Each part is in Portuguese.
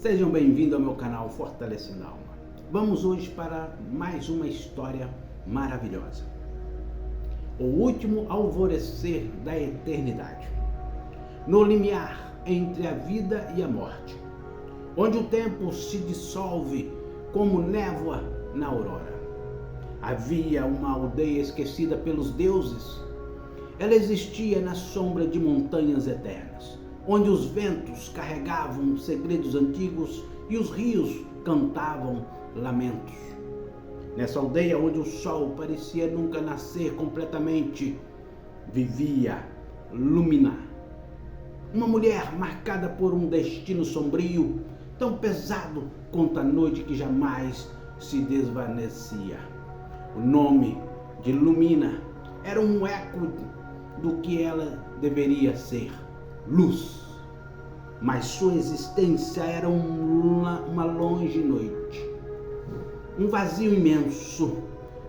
Sejam bem-vindos ao meu canal Fortalecendo a Alma. Vamos hoje para mais uma história maravilhosa. O último alvorecer da eternidade. No limiar entre a vida e a morte, onde o tempo se dissolve como névoa na aurora. Havia uma aldeia esquecida pelos deuses. Ela existia na sombra de montanhas eternas, onde os ventos carregavam segredos antigos e os rios cantavam lamentos. Nessa aldeia onde o sol parecia nunca nascer completamente, vivia Lumina, uma mulher marcada por um destino sombrio, tão pesado quanto a noite que jamais se desvanecia. O nome de Lumina era um eco do que ela deveria ser: luz. Mas sua existência era uma longe noite, um vazio imenso,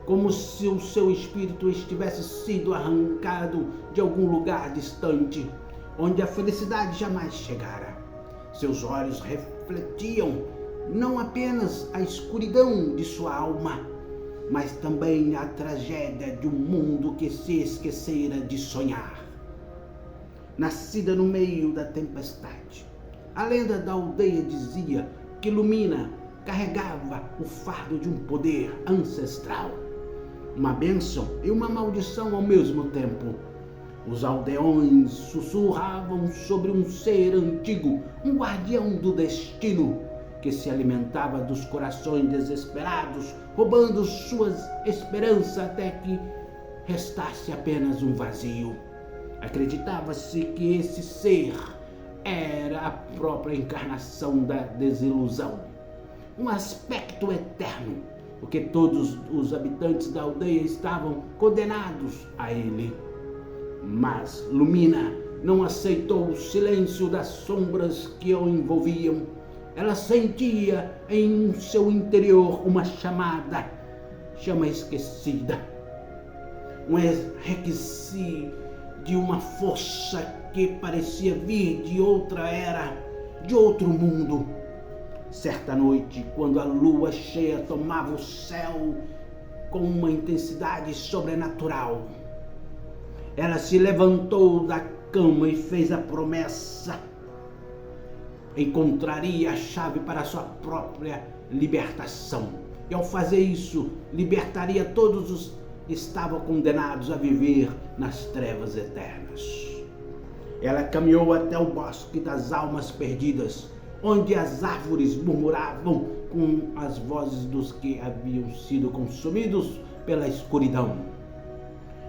como se o seu espírito tivesse sido arrancado de algum lugar distante, onde a felicidade jamais chegara. Seus olhos refletiam não apenas a escuridão de sua alma, mas também a tragédia de um mundo que se esquecera de sonhar. Nascida no meio da tempestade, a lenda da aldeia dizia que Lumina carregava o fardo de um poder ancestral, uma bênção e uma maldição ao mesmo tempo. Os aldeões sussurravam sobre um ser antigo, um guardião do destino, que se alimentava dos corações desesperados, roubando suas esperanças até que restasse apenas um vazio. Acreditava-se que esse ser era a própria encarnação da desilusão, um aspecto eterno, porque todos os habitantes da aldeia estavam condenados a ele. Mas Lumina não aceitou o silêncio das sombras que o envolviam. Ela sentia em seu interior uma chama esquecida, um requisi de uma força que parecia vir de outra era, de outro mundo. Certa noite, quando a lua cheia tomava o céu com uma intensidade sobrenatural, ela se levantou da cama e fez a promessa: encontraria a chave para a sua própria libertação. E ao fazer isso, libertaria todos os que estavam condenados a viver nas trevas eternas. Ela caminhou até o bosque das almas perdidas, onde as árvores murmuravam com as vozes dos que haviam sido consumidos pela escuridão.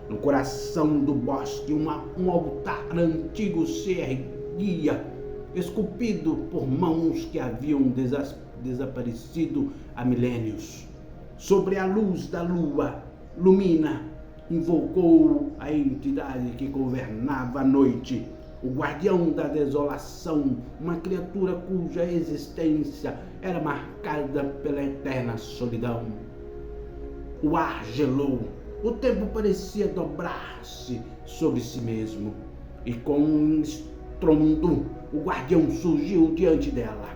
No coração do bosque, um altar antigo se erguia, esculpido por mãos que haviam desaparecido há milênios. Sobre a luz da lua, Lumina invocou a entidade que governava a noite, o guardião da desolação, uma criatura cuja existência era marcada pela eterna solidão. O ar gelou, o tempo parecia dobrar-se sobre si mesmo, e com um estrondo, o guardião surgiu diante dela.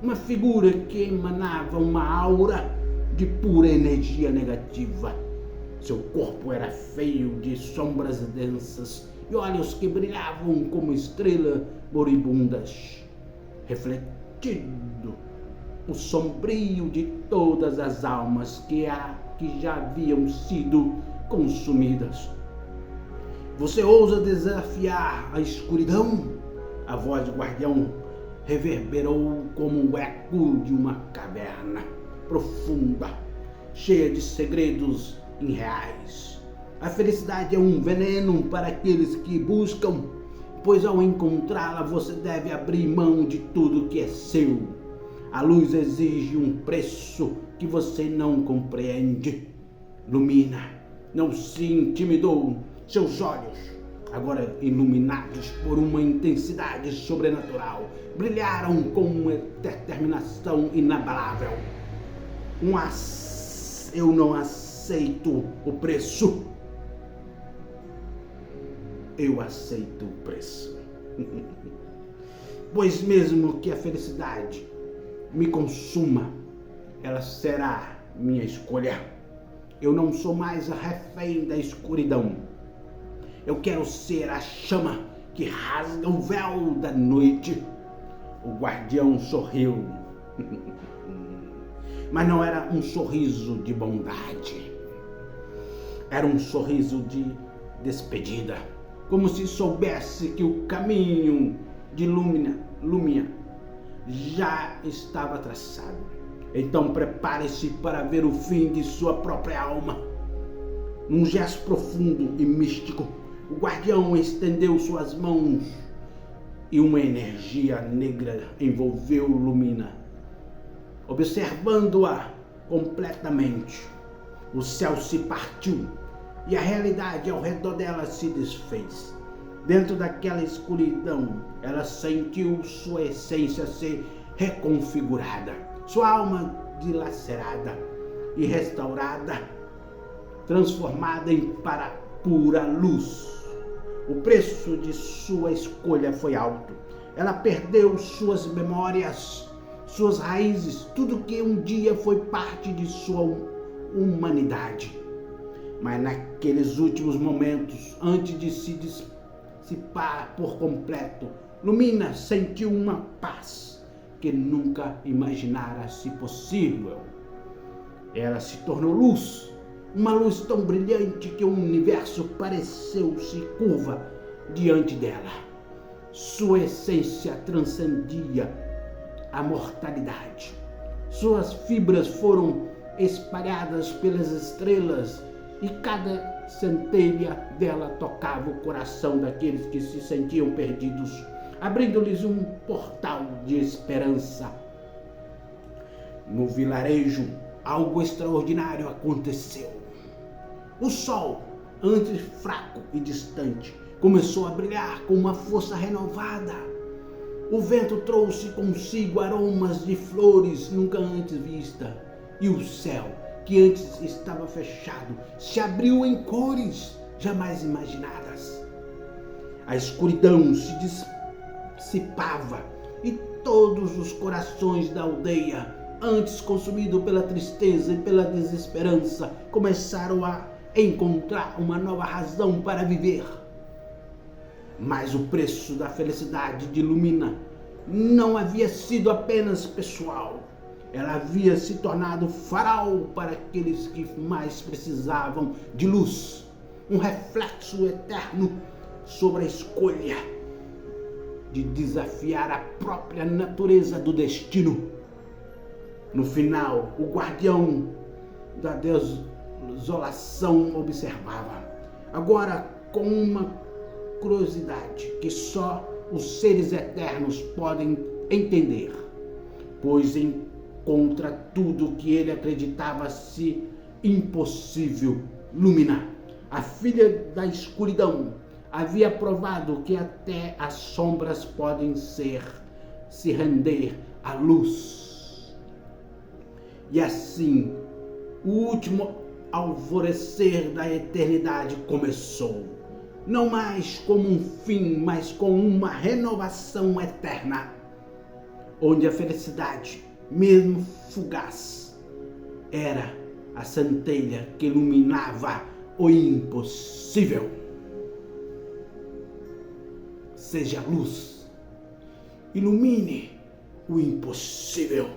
Uma figura que emanava uma aura de pura energia negativa. Seu corpo era feio de sombras densas e olhos que brilhavam como estrelas moribundas, refletindo o sombrio de todas as almas que já haviam sido consumidas. Você ousa desafiar a escuridão? A voz do guardião reverberou como o eco de uma caverna profunda, cheia de segredos irreais. A felicidade é um veneno para aqueles que buscam, pois ao encontrá-la você deve abrir mão de tudo que é seu. A luz exige um preço que você não compreende. Lumina não se intimidou. Seus olhos, agora iluminados por uma intensidade sobrenatural, brilharam com uma determinação inabalável. Eu não aceito o preço. Eu aceito o preço. Pois mesmo que a felicidade me consuma, ela será minha escolha. Eu não sou mais a refém da escuridão. Eu quero ser a chama que rasga o véu da noite. O guardião sorriu. Mas não era um sorriso de bondade. Era um sorriso de despedida. Como se soubesse que o caminho de Lumina já estava traçado. Então prepare-se para ver o fim de sua própria alma. Num gesto profundo e místico, o guardião estendeu suas mãos e uma energia negra envolveu Lumina. Observando-a completamente, o céu se partiu e a realidade ao redor dela se desfez. Dentro daquela escuridão, ela sentiu sua essência ser reconfigurada, sua alma dilacerada e restaurada, transformada para pura luz. O preço de sua escolha foi alto. Ela perdeu suas memórias, suas raízes, tudo que um dia foi parte de sua humanidade. Mas naqueles últimos momentos, antes de se dissipar por completo, Lumina sentiu uma paz que nunca imaginara-se possível. Ela se tornou luz, uma luz tão brilhante que o universo pareceu-se curva diante dela. Sua essência transcendia a mortalidade. Suas fibras foram espalhadas pelas estrelas e cada centelha dela tocava o coração daqueles que se sentiam perdidos, abrindo-lhes um portal de esperança. No vilarejo, algo extraordinário aconteceu. O sol, antes fraco e distante, começou a brilhar com uma força renovada. O vento trouxe consigo aromas de flores nunca antes vistas, e o céu, que antes estava fechado, se abriu em cores jamais imaginadas. A escuridão se dissipava e todos os corações da aldeia, antes consumidos pela tristeza e pela desesperança, começaram a encontrar uma nova razão para viver. Mas o preço da felicidade de Lumina não havia sido apenas pessoal. Ela havia se tornado farol para aqueles que mais precisavam de luz, um reflexo eterno sobre a escolha de desafiar a própria natureza do destino. No final, o guardião da desolação observava, agora com uma curiosidade que só os seres eternos podem entender, pois contra tudo que ele acreditava-se impossível, Lumina, a filha da escuridão, havia provado que até as sombras podem se render à luz. E assim, o último alvorecer da eternidade começou, não mais como um fim, mas com uma renovação eterna, onde a felicidade, mesmo fugaz, era a centelha que iluminava o impossível. Seja luz, ilumine o impossível.